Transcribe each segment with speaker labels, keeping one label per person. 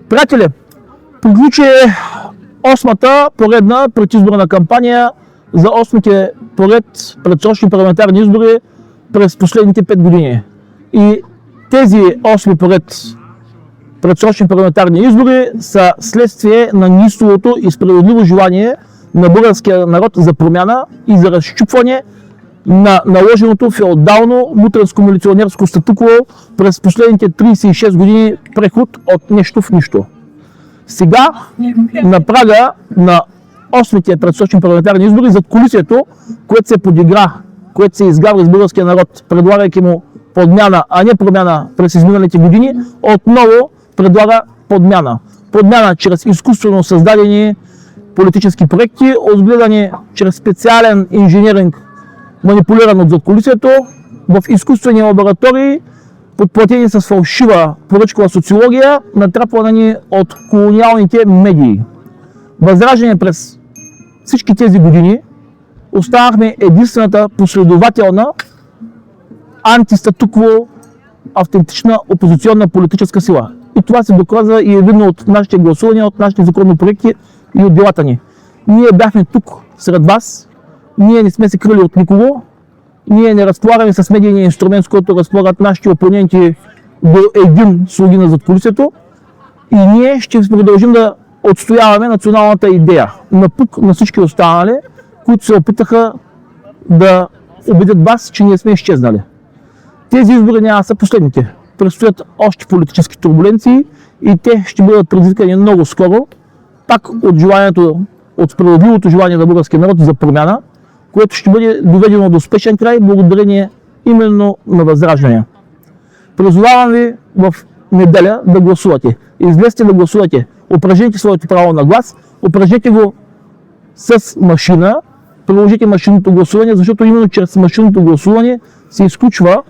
Speaker 1: Приятели, приключи 8-та поредна предизборна кампания за 8-те поред предсрочни парламентарни избори през последните 5 години. И тези 8 поред предсрочни парламентарни избори са следствие на неистовото и справедливо желание на българския народ за промяна и за разчупване на наложеното феодално мутренско-милиционерско статукво през последните 36 години преход от нещо в нищо. Сега, на прага на 8-те предсрочни парламентарни избори, зад колисието, което се подигра, което се изгаври с българския народ, предлагайки му подмяна, а не промяна през изминалите години, отново предлага подмяна. Подмяна чрез изкуствено създадени политически проекти, отгледани чрез специален инженеринг, манипулиран от задкулисието, в изкуствени лаборатории, подплатени с фалшива поръчкова социология, натрапвана ни от колониалните медии. Възраждане през всички тези години останахме единствената последователна антистатукво автентична опозиционна политическа сила. И това се доказва и е видно от нашите гласувания, от нашите законопроекти и от делата ни. Ние бяхме тук сред вас, ние не сме се крили от никого, ние не разполагаме с медийния инструмент, с който разполагат нашите опоненти до един слуги на задкулисието, и ние ще продължим да отстояваме националната идея напук на всички останали, които се опитаха да убедят вас, че ние сме изчезнали. Тези избори няма са последните. Предстоят още политически турбуленции и те ще бъдат предизвикани много скоро, пак от желанието, от справедливото желание на българския народ за промяна, което ще бъде доведено до успешен край благодарение именно на Възраждане. Призовавам ви в неделя да гласувате. Излезте да гласувате. Упражнете своето право на глас, упражнете го с машина, приложите машинното гласуване, защото именно чрез машинното гласуване се изключва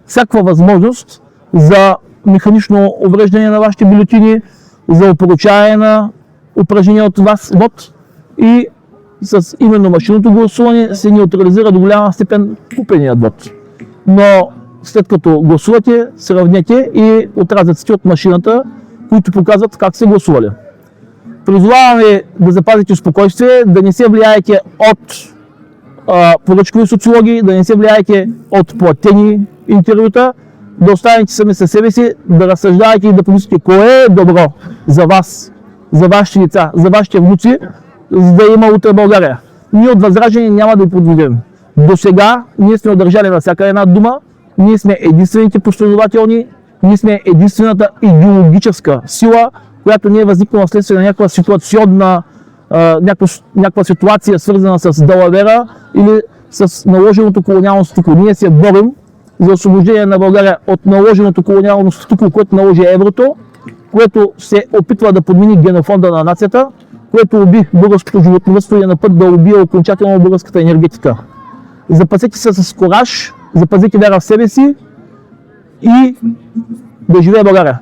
Speaker 1: всякаква възможност за механично увреждане на вашите бюлетини, за опоручаване на упражнения от вас вод, и с именно машинното гласуване се неутрализира до голяма степен купеният вод. Но след като гласувате, сравнете и отрязъците от машината, които показват как се гласували. Призовавам ви да запазите спокойствие, да не се влияете от поръчкови социологии, да не се влияете от платени интервюта, да останете сами със себе си, да разсъждавате и да помислите кое е добро за вас, за вашите деца, за вашите внуци, за да има утре България. Ние от Възраждане няма да ви подведем. До сега ние сме удържали на всяка една дума, ние сме единствените последователни, ние сме единствената идеологическа сила, която не е възникнала вследствие на някаква ситуационна, някаква ситуация, свързана с далавера или с наложеното колониално статукво. Ние се борим за освобождение на България от наложеното колониално статукво, което наложи еврото, което се опитва да подмени генофонда на нацията, което уби българското животновъдство и е на път да убие окончателно българската енергетика. Запазете се с кораж, запазете вяра в себе си и да живее България!